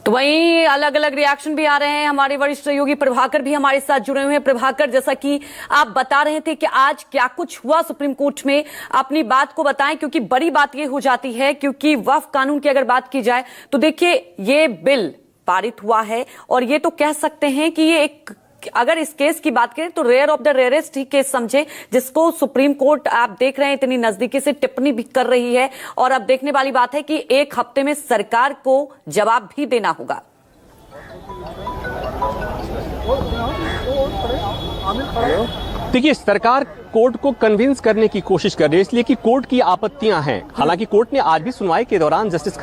तो वहीं अलग अलग रिएक्शन भी आ रहे हैं। हमारे वरिष्ठ सहयोगी प्रभाकर भी हमारे साथ जुड़े हुए हैं। प्रभाकर, जैसा कि आप बता रहे थे कि आज क्या कुछ हुआ सुप्रीम कोर्ट में, अपनी बात को बताएं, क्योंकि बड़ी बात ये हो जाती है क्योंकि वक्फ कानून की अगर बात की जाए तो देखिए ये बिल पारित हुआ है और ये तो कह सकते हैं कि ये एक, अगर इस केस की बात करें तो रेयर ऑफ द रेयरेस्ट ही केस समझे, जिसको सुप्रीम कोर्ट आप देख रहे हैं इतनी नजदीकी से टिप्पणी भी कर रही है। और अब देखने वाली बात है कि एक हफ्ते में सरकार को जवाब भी देना होगा। देखिए, सरकार कोर्ट को कन्विंस करने की कोशिश कर रही है, इसलिए कि कोर्ट की आपत्तियां हैं। हालांकि कोर्ट ने आज भी सुनवाई के दौरान जस्टिस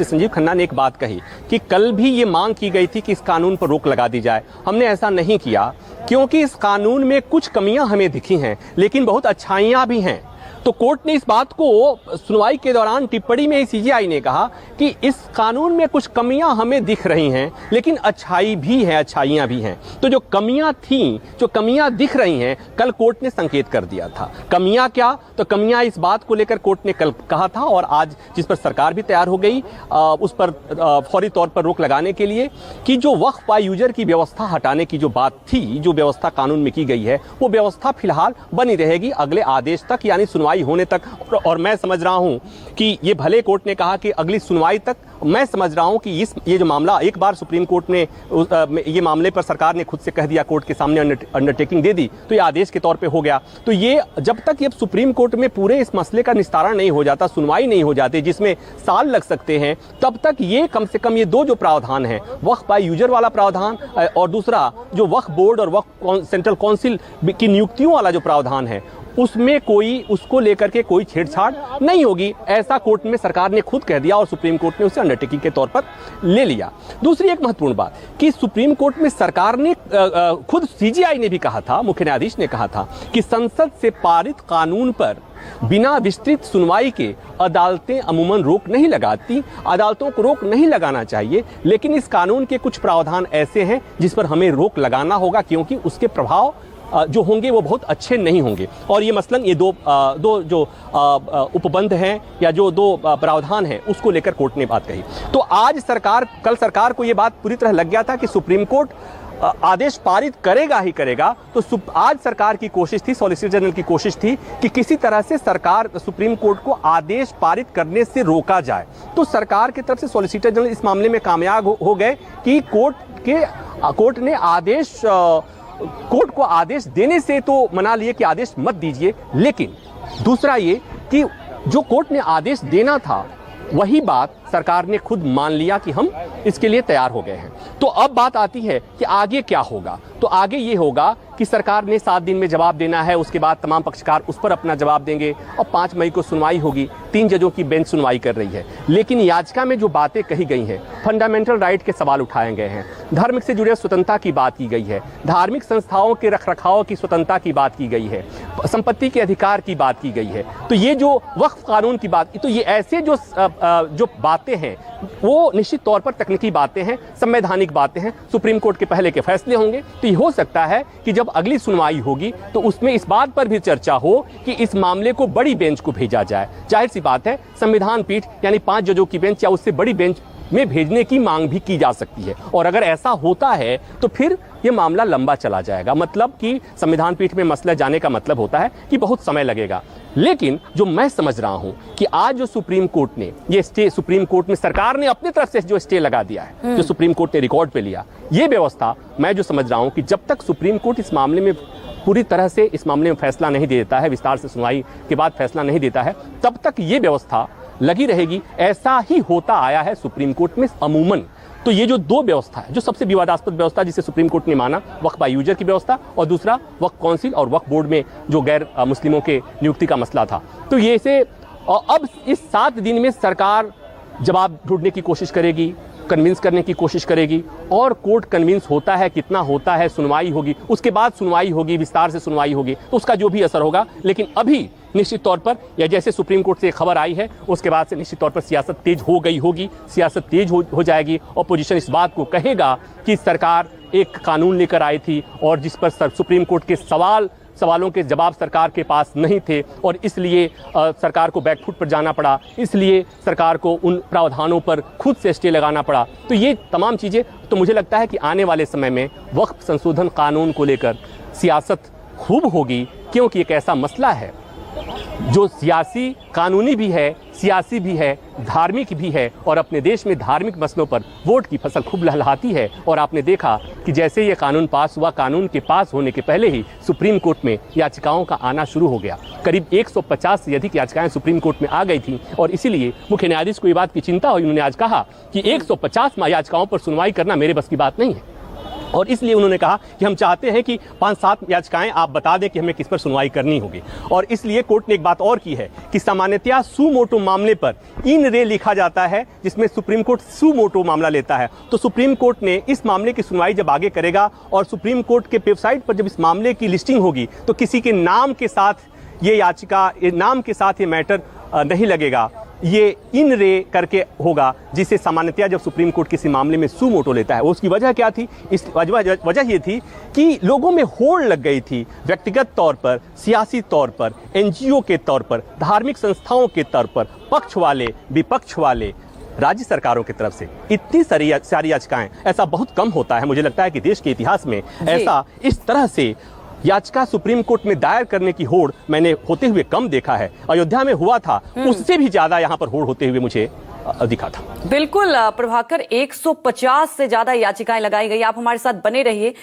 संजीव खन्ना ने एक बात कही कि कल भी ये मांग की गई थी कि इस कानून पर रोक लगा दी जाए। हमने ऐसा नहीं किया क्योंकि इस कानून में कुछ कमियां हमें दिखी हैं, लेकिन बहुत अच्छाइयां भी हैं। तो कोर्ट ने इस बात को सुनवाई के दौरान टिप्पणी में सीजेआई ने कहा कि इस कानून में कुछ कमियां हमें दिख रही हैं, लेकिन अच्छाई भी है, अच्छाइयां भी हैं। तो जो कमियां थीं, जो कमियां दिख रही हैं, कल कोर्ट ने संकेत कर दिया था। कमियां क्या? तो कमियां इस बात को लेकर कोर्ट ने कल कहा था और आज जिस पर सरकार भी तैयार हो गई उस पर फौरी तौर पर रोक लगाने के लिए कि जो वक्फ बाय यूजर की व्यवस्था हटाने की जो बात थी, जो व्यवस्था कानून में की गई है, वो व्यवस्था फिलहाल बनी रहेगी अगले आदेश तक, यानी सुनवाई होने तक। और मैं समझ रहा हूं कि ये भले कोर्ट ने कहा कि अगली सुनवाई तक, मैं समझ रहा हूं कि ये जो मामला एक बार सुप्रीम कोर्ट ने ये मामले पर सरकार ने खुद से कह दिया, कोर्ट के सामने अंडरटेकिंग दे दी, तो ये आदेश के तौर पे हो गया। तो ये जब तक ये सुप्रीम कोर्ट में पूरे इस मसले का निस्तारण नहीं हो जाता, सुनवाई नहीं हो जाती, जिसमें साल लग सकते हैं, तब तक ये कम से कम ये दो जो प्रावधान है, वक्फ बाय यूजर वाला प्रावधान और दूसरा जो वक्फ बोर्ड और वक्फ सेंट्रल काउंसिल की नियुक्तियों वाला जो प्रावधान है, उसमें कोई उसको लेकर के कोई छेड़छाड़ नहीं होगी, ऐसा कोर्ट में सरकार ने खुद कह दिया और सुप्रीम कोर्ट ने उसे अंडरटेकिंग के तौर पर ले लिया। दूसरी एक महत्वपूर्ण बात कि सुप्रीम कोर्ट में सरकार ने खुद सीजेआई ने भी कहा था, मुख्य न्यायाधीश ने कहा था कि संसद से पारित कानून पर बिना विस्तृत सुनवाई के अदालतें अमूमन रोक नहीं लगाती, अदालतों को रोक नहीं लगाना चाहिए, लेकिन इस कानून के कुछ प्रावधान ऐसे हैं जिस पर हमें रोक लगाना होगा क्योंकि उसके प्रभाव जो होंगे वो बहुत अच्छे नहीं होंगे। और ये मसलन ये दो जो उपबंध हैं या जो दो प्रावधान हैं, उसको लेकर कोर्ट ने बात कही। तो आज कल सरकार को ये बात पूरी तरह लग गया था कि सुप्रीम कोर्ट आदेश पारित करेगा ही करेगा। तो आज सरकार की कोशिश थी, सॉलिसिटर जनरल की कोशिश थी कि किसी तरह से सरकार सुप्रीम कोर्ट को आदेश पारित करने से रोका जाए। तो सरकार की तरफ से सॉलिसिटर जनरल इस मामले में कामयाब हो गए कि कोर्ट ने कोर्ट को आदेश देने से तो मना लिए कि आदेश मत दीजिए, लेकिन दूसरा ये कि जो कोर्ट ने आदेश देना था वही बात सरकार ने खुद मान लिया कि हम इसके लिए तैयार हो गए हैं। तो अब बात आती है कि आगे क्या होगा। तो आगे ये होगा कि सरकार ने 7 दिन में जवाब देना है, उसके बाद तमाम पक्षकार उस पर अपना जवाब देंगे और 5 मई को सुनवाई होगी। 3 जजों की बेंच सुनवाई कर रही है, लेकिन याचिका में जो बातें कही गई हैं, फंडामेंटल राइट के सवाल उठाए गए हैं, धार्मिक से जुड़े स्वतंत्रता की बात की गई है, धार्मिक संस्थाओं के रखरखाव की स्वतंत्रता की बात की गई है, संपत्ति के अधिकार की बात की गई है। तो ये जो वक्फ कानून की बात, तो ये ऐसे जो बातें हैं वो निश्चित तौर पर तकनीकी बातें हैं, संवैधानिक बातें हैं, सुप्रीम कोर्ट के पहले के फैसले होंगे। तो ये हो सकता है कि जब अगली सुनवाई होगी तो उसमें इस बात पर भी चर्चा हो कि इस मामले को बड़ी बेंच को भेजा जाए। जाहिर सी बात है, संविधान पीठ यानी 5 जजों की बेंच या उससे बड़ी बेंच में भेजने की मांग भी की जा सकती है। और अगर ऐसा होता है तो फिर यह मामला लंबा चला जाएगा, मतलब कि संविधान पीठ में मसला जाने का मतलब होता है कि बहुत समय लगेगा। लेकिन जो मैं समझ रहा हूं कि आज जो सुप्रीम कोर्ट ने ये स्टे, सुप्रीम कोर्ट में सरकार ने अपनी तरफ से जो स्टे लगा दिया है, जो सुप्रीम कोर्ट ने रिकॉर्ड पे लिया, ये व्यवस्था मैं जो समझ रहा हूं कि जब तक सुप्रीम कोर्ट इस मामले में पूरी तरह से इस मामले में फैसला नहीं दे देता है, विस्तार से सुनवाई के बाद फैसला नहीं देता है, तब तक ये व्यवस्था लगी रहेगी। ऐसा ही होता आया है सुप्रीम कोर्ट में अमूमन। तो ये जो दो व्यवस्था है, जो सबसे विवादास्पद व्यवस्था जिसे सुप्रीम कोर्ट ने माना, वक्फ बाय यूजर की व्यवस्था, और दूसरा वक्फ काउंसिल और वक्फ बोर्ड में जो गैर मुस्लिमों के नियुक्ति का मसला था, तो ये से अब इस 7 दिन में सरकार जवाब ढूंढने की कोशिश करेगी, कन्विंस करने की कोशिश करेगी, और कोर्ट कन्विंस होता है, कितना होता है, सुनवाई होगी, उसके बाद सुनवाई होगी, विस्तार से सुनवाई होगी, तो उसका जो भी असर होगा। लेकिन अभी निश्चित तौर पर, या जैसे सुप्रीम कोर्ट से खबर आई है उसके बाद से निश्चित तौर पर सियासत तेज हो गई होगी, सियासत तेज हो जाएगी। ऑपोजिशन इस बात को कहेगा कि सरकार एक कानून लेकर आई थी और जिस पर सुप्रीम कोर्ट के सवाल सवालों के जवाब सरकार के पास नहीं थे और इसलिए सरकार को बैकफुट पर जाना पड़ा, इसलिए सरकार को उन प्रावधानों पर खुद से स्टे लगाना पड़ा। तो ये तमाम चीज़ें, तो मुझे लगता है कि आने वाले समय में वक्फ संशोधन कानून को लेकर सियासत खूब होगी, क्योंकि एक ऐसा मसला है जो सियासी, कानूनी भी है, सियासी भी है, धार्मिक भी है और अपने देश में धार्मिक मसलों पर वोट की फसल खूब लहलहाती है। और आपने देखा कि जैसे ये कानून पास हुआ, कानून के पास होने के पहले ही सुप्रीम कोर्ट में याचिकाओं का आना शुरू हो गया। करीब 150 से अधिक याचिकाएं सुप्रीम कोर्ट में आ गई थी और इसीलिए मुख्य न्यायाधीश को ये बात की चिंता हुई। उन्होंने आज कहा कि 150 याचिकाओं पर सुनवाई करना मेरे बस की बात नहीं है और इसलिए उन्होंने कहा कि हम चाहते हैं कि 5-7 याचिकाएं आप बता दें कि हमें किस पर सुनवाई करनी होगी। और इसलिए कोर्ट ने एक बात और की है कि सामान्यतया सू मोटो मामले पर इन रे लिखा जाता है, जिसमें सुप्रीम कोर्ट सू मोटो मामला लेता है। तो सुप्रीम कोर्ट ने इस मामले की सुनवाई जब आगे करेगा और सुप्रीम कोर्ट के वेबसाइट पर जब इस मामले की लिस्टिंग होगी तो किसी के नाम के साथ ये याचिका, नाम के साथ ये मैटर नहीं लगेगा, ये इन रे करके होगा, जिसे सामान्यतया जब सुप्रीम कोर्ट किसी मामले में सू मोटो लेता है। उसकी वजह क्या थी? इस वजह ये थी कि लोगों में होड़ लग गई थी, व्यक्तिगत तौर पर, सियासी तौर पर, एनजीओ के तौर पर, धार्मिक संस्थाओं के तौर पर, पक्ष वाले, विपक्ष वाले, राज्य सरकारों की तरफ से इतनी सारी याचिकाएं, ऐसा बहुत कम होता है। मुझे लगता है कि देश के इतिहास में ऐसा इस तरह से याचिका सुप्रीम कोर्ट में दायर करने की होड़ मैंने होते हुए कम देखा है। अयोध्या में हुआ था, उससे भी ज्यादा यहाँ पर होड़ होते हुए मुझे दिखा था। बिल्कुल प्रभाकर, 150 से ज्यादा याचिकाएं लगाई गई। आप हमारे साथ बने रहिए।